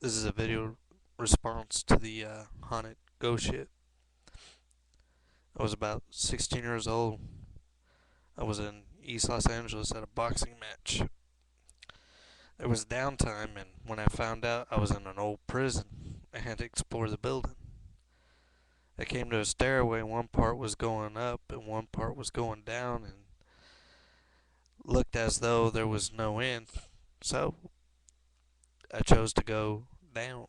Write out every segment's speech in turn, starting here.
This is a video response to the haunted ghost shit. I was about 16 years old. I was in East Los Angeles at a boxing match. It was downtime, and when I found out I was in an old prison, I had to explore the building. I came to a stairway, and one part was going up and one part was going down, and looked as though there was no end. So I chose to go down.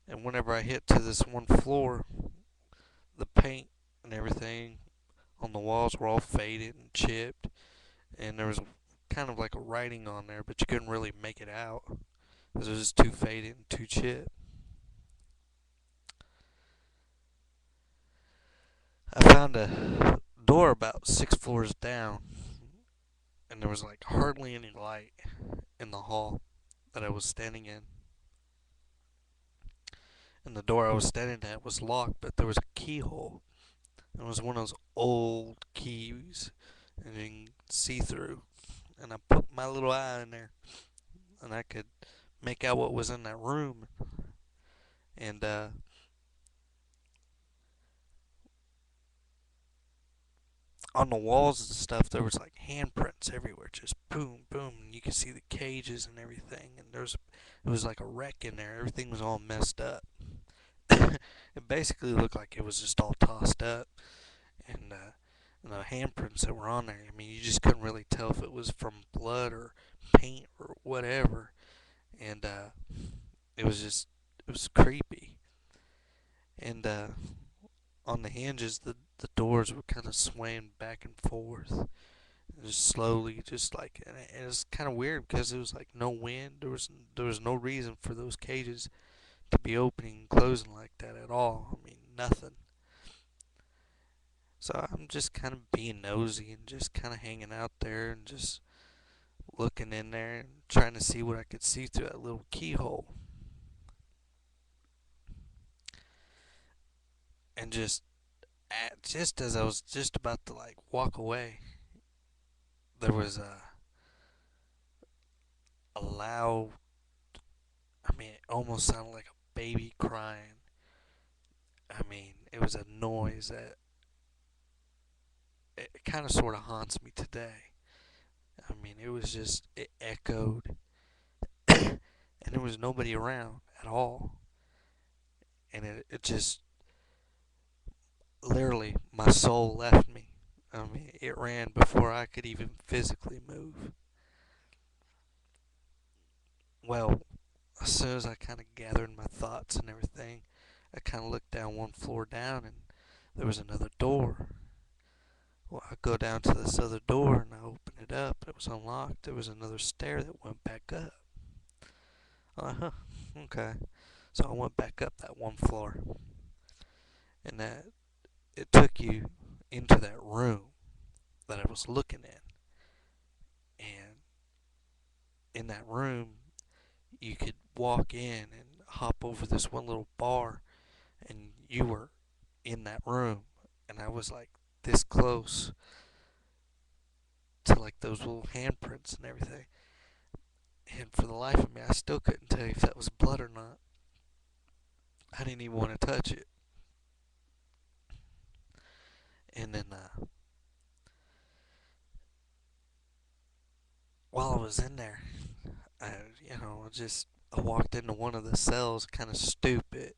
And whenever I hit to this one floor, the paint and everything on the walls were all faded and chipped, and there was kind of like a writing on there, but you couldn't really make it out because it was just too faded and too chipped. I found a door about 6 floors down, and there was like hardly any light in the hall that I was standing in. And the door I was standing at was locked, but there was a keyhole. It was one of those old keys, and you can see through. And I put my little eye in there, and I could make out what was in that room. And on the walls and stuff, there was like handprints everywhere, just boom, boom. And you could see the cages and everything. And it was like a wreck in there. Everything was all messed up. It basically looked like it was just all tossed up. And the handprints that were on there, I mean, you just couldn't really tell if it was from blood or paint or whatever. And it was creepy. And on the hinges, the doors were kind of swaying back and forth, just slowly, just like, and it was kind of weird because it was like no wind. There was no reason for those cages to be opening and closing like that at all. I mean, nothing. So I'm just kind of being nosy and just kind of hanging out there and just looking in there and trying to see what I could see through that little keyhole. And just as I was just about to like walk away, there was a loud. I mean, it almost sounded like a baby crying. I mean, it was a noise that it kind of sort of haunts me today. I mean, it echoed, and there was nobody around at all. And it just, literally, my soul left me. I mean, it ran before I could even physically move. Well, as soon as I kind of gathered my thoughts and everything, I kind of looked down one floor down, and there was another door. Well, I go down to this other door and I open it up. It was unlocked. There was another stair that went back up. Huh, okay. So I went back up that one floor, and that it took you into that room that I was looking in. And in that room, you could walk in and hop over this one little bar, and you were in that room. And I was like this close to like those little handprints and everything. And for the life of me, I still couldn't tell you if that was blood or not. I didn't even want to touch it. And then while I was in there, I I walked into one of the cells, kind of stupid.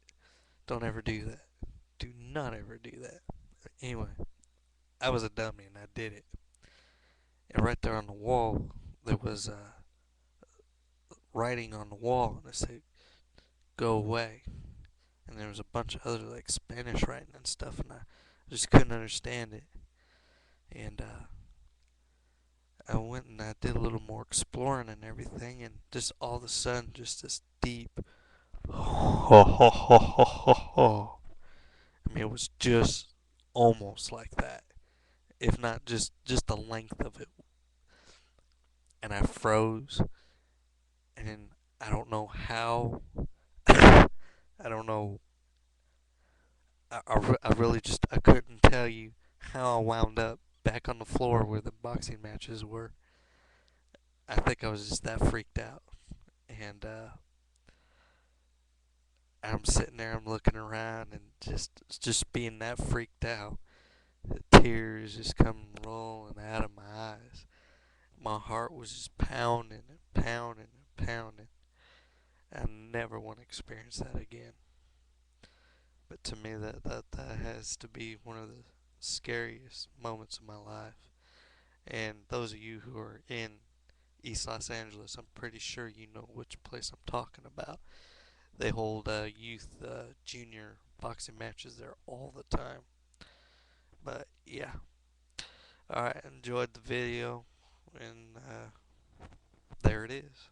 Don't ever do that. Do not ever do that. Anyway, I was a dummy and I did it. And right there on the wall, there was writing on the wall, and it said, "Go away." And there was a bunch of other like Spanish writing and stuff, and I just couldn't understand it. And I went and I did a little more exploring and everything, and just all of a sudden, just this deep, ho ho ho ho ho ho. I mean, it was just almost like that, if not just the length of it. And I froze, and I don't know how. I don't know. I really just I couldn't tell you how I wound up back on the floor where the boxing matches were. I think I was just that freaked out, and I'm sitting there, I'm looking around, and just being that freaked out. The tears just come rolling out of my eyes. My heart was just pounding and pounding and pounding. I never want to experience that again. But to me, that has to be one of the scariest moments of my life. And those of you who are in East Los Angeles, I'm pretty sure you know which place I'm talking about. They hold youth junior boxing matches there all the time. But yeah, alright, enjoyed the video, and there it is.